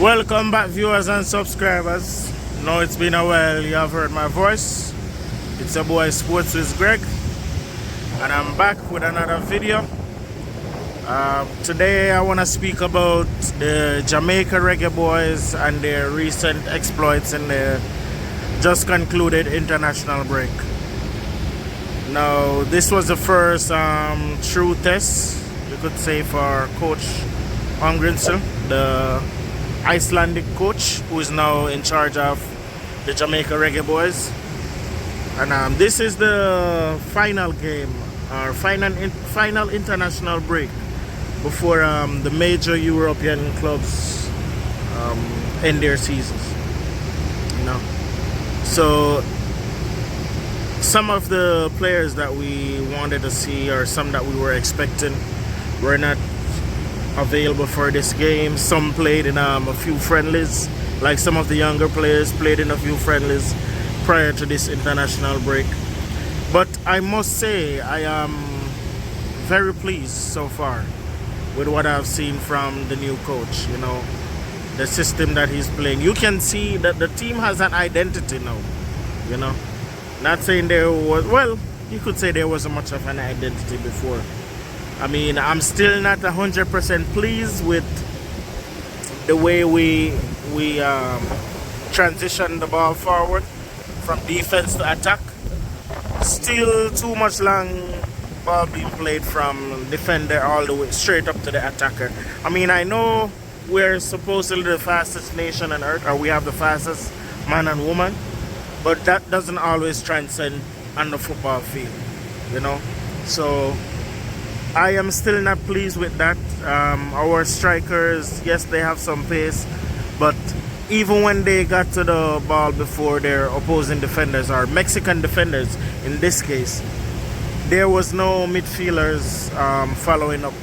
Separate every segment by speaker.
Speaker 1: Welcome back, viewers and subscribers. Know it's been a while, you have heard my voice. It's your boy Sports with Greg, and I'm back with another video. Today I want to speak about the Jamaica Reggae Boyz and their recent exploits in the just concluded international break. Now, this was the first true test, you could say, for Coach Ongrinson, the Icelandic coach who is now in charge of the Jamaica Reggae Boyz. And this is the final game, or final international break before the major European clubs end their seasons. You know, so some of the players that we wanted to see, or some that we were expecting, were not available for this game. Some played in a few friendlies, like some of the younger players played in a few friendlies prior to this international break. But I must say I am very pleased so far with what I've seen from the new coach. You know, the system that he's playing. You can see that the team has an identity now. You know, not saying there was, well, you could say there wasn't much of an identity before. I mean, I'm still not 100% pleased with the way we transition the ball forward from defense to attack. Still too much long ball being played from defender all the way straight up to the attacker. I mean, I know we're supposedly the fastest nation on earth, or we have the fastest man and woman, but that doesn't always transcend on the football field, you know. So I am still not pleased with that. Our strikers, yes, they have some pace, but even when they got to the ball before their opposing defenders, or Mexican defenders in this case, there was no midfielders following up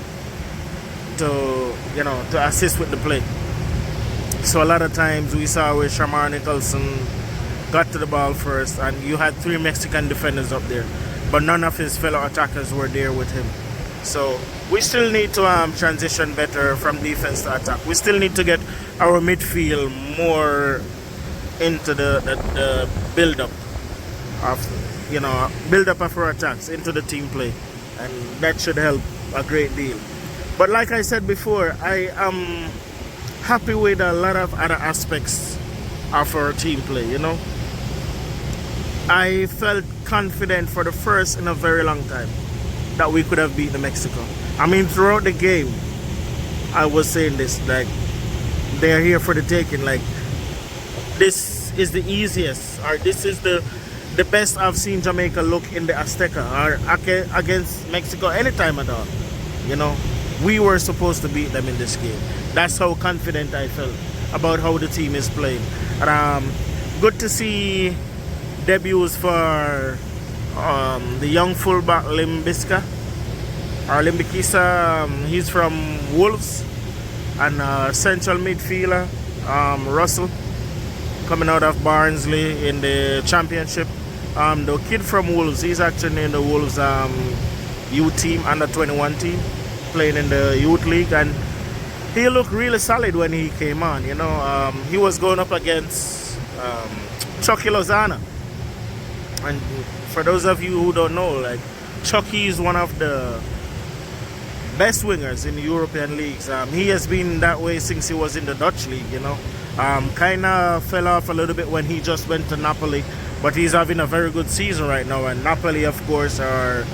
Speaker 1: to, you know, to assist with the play. So a lot of times we saw where Shamar Nicholson got to the ball first, and you had 3 Mexican defenders up there, but none of his fellow attackers were there with him. So we still need to transition better from defense to attack. We still need to get our midfield more into the build-up of, you know, build-up of our attacks into the team play, and that should help a great deal. But like I said before, I am happy with a lot of other aspects of our team play. You know, I felt confident for the first in a very long time that we could have beaten Mexico. I mean, throughout the game, I was saying this, like, they're here for the taking. Like, this is the easiest, or this is the best I've seen Jamaica look in the Azteca, or against Mexico anytime at all. You know, we were supposed to beat them in this game. That's how confident I felt about how the team is playing. And good to see debuts for the young fullback Limbikisa. He's from Wolves. And central midfielder Russell, coming out of Barnsley in the championship. The kid from Wolves, he's actually in the Wolves youth team, under 21 team, playing in the youth league, and he looked really solid when he came on. You know, he was going up against Chucky Lozano. And for those of you who don't know, like, Chucky is one of the best wingers in the European leagues. He has been that way since he was in the Dutch league, you know. Kind of fell off a little bit when he just went to Napoli, but he's having a very good season right now. And Napoli, of course, are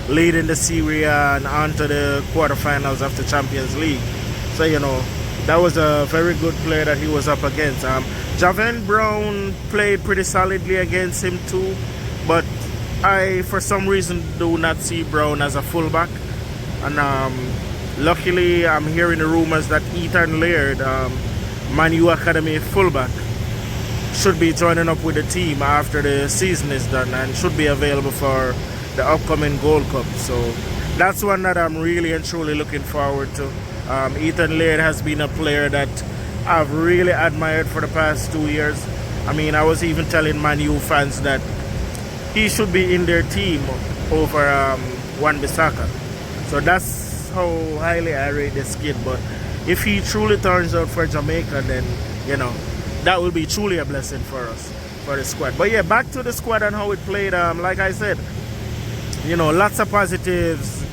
Speaker 1: leading the Serie A and on to the quarterfinals of the Champions League. So, you know, that was a very good player that he was up against. Javen Brown played pretty solidly against him too, but I, for some reason, do not see Brown as a fullback. And luckily, I'm hearing the rumors that Ethan Laird, Man U Academy fullback, should be joining up with the team after the season is done, and should be available for the upcoming Gold Cup. So that's one that I'm really and truly looking forward to. Ethan Laird has been a player that I've really admired for the past 2 years. I mean, I was even telling Man U fans that he should be in their team over Wan-Bissaka. So that's how highly I rate this kid. But if he truly turns out for Jamaica, then you know that will be truly a blessing for us, for the squad. But yeah, back to the squad and how it played. Like I said, you know, lots of positives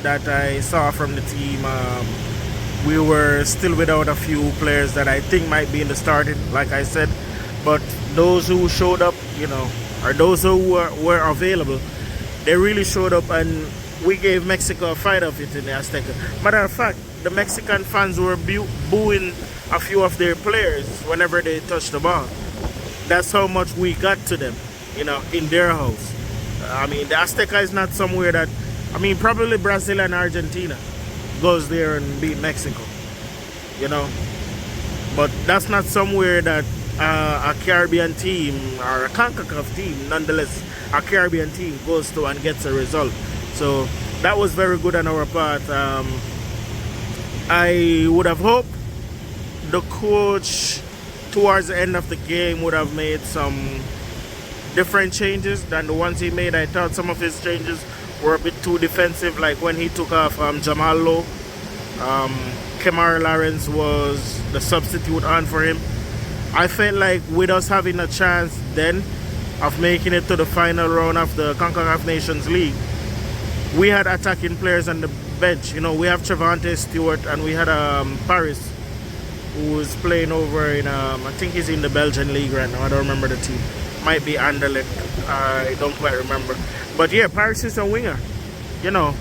Speaker 1: that I saw from the team. We were still without a few players that I think might be in the starting, like I said, but those who showed up, you know, or those who were available, they really showed up, and we gave Mexico a fight of it in the Azteca. Matter of fact, the Mexican fans were booing a few of their players whenever they touched the ball. That's how much we got to them, you know, in their house. I mean, the Azteca is not somewhere that, I mean, probably Brazil and Argentina goes there and beat Mexico, you know, but that's not somewhere that a Caribbean team or a Concacaf team, nonetheless, a Caribbean team goes to and gets a result. So that was very good on our part. I would have hoped the coach towards the end of the game would have made some different changes than the ones he made. I thought some of his changes were a bit too defensive, like when he took off Jamal Lowe. Kemar Lawrence was the substitute on for him. I felt like with us having a chance then of making it to the final round of the Concacaf Nations League, we had attacking players on the bench. You know, we have Trevante Stewart and we had Paris, who was playing over in, I think he's in the Belgian league right now. I don't remember the team. Might be Anderlecht. I don't quite remember. But yeah, Paris is a winger. You know,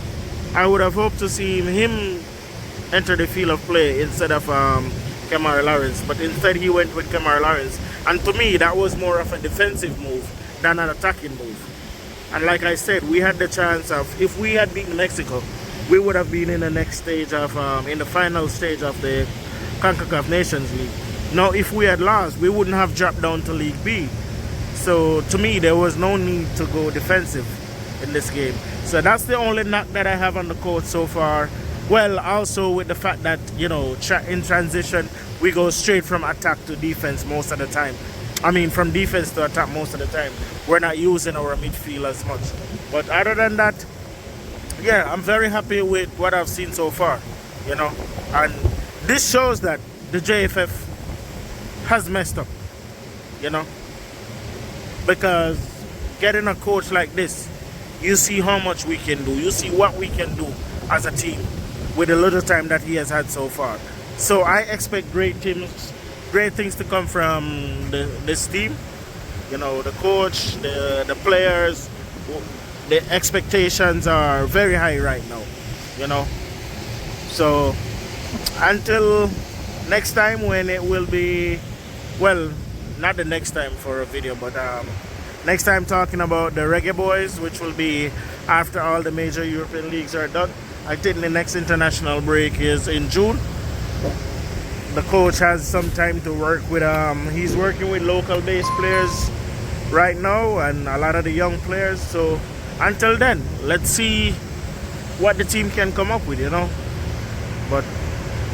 Speaker 1: I would have hoped to see him enter the field of play instead of Kemar Lawrence. But instead he went with Kemar Lawrence. And to me, that was more of a defensive move than an attacking move. And like I said, we had the chance of, if we had beaten Mexico, we would have been in the next stage of, in the final stage of the Concacaf Nations League. Now, if we had lost, we wouldn't have dropped down to League B. So to me, there was no need to go defensive in this game. So that's the only knock that I have on the coach so far. Well, also with the fact that, you know, in transition, we go straight from attack to defense most of the time. I mean, from defense to attack most of the time. We're not using our midfield as much. But other than that, yeah, I'm very happy with what I've seen so far, you know. And this shows that the JFF has messed up, you know. Because getting a coach like this, you see how much we can do. You see what we can do as a team with the little time that he has had so far. So I expect great things to come from this team. You know, the coach, the players, the expectations are very high right now, you know. So until next time, when it will be, well, not the next time for a video, but next time talking about the Reggae Boyz, which will be after all the major European leagues are done. I think the next international break is in June. The coach has some time to work with, he's working with local based players right now and a lot of the young players. So until then, let's see what the team can come up with, you know. But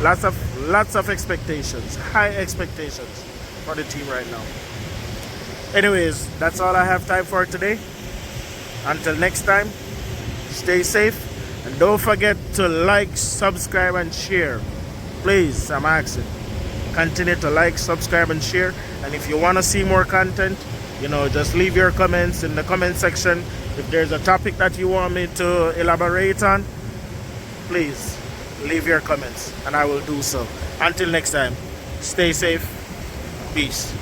Speaker 1: lots of expectations, high expectations for the team right now. Anyways, that's all I have time for today. Until next time, stay safe and don't forget to like, subscribe and share. Please, I'm asking, continue to like, subscribe and share. And if you want to see more content, you know, just leave your comments in the comment section. If there's a topic that you want me to elaborate on, please leave your comments and I will do so. Until next time, stay safe. Peace.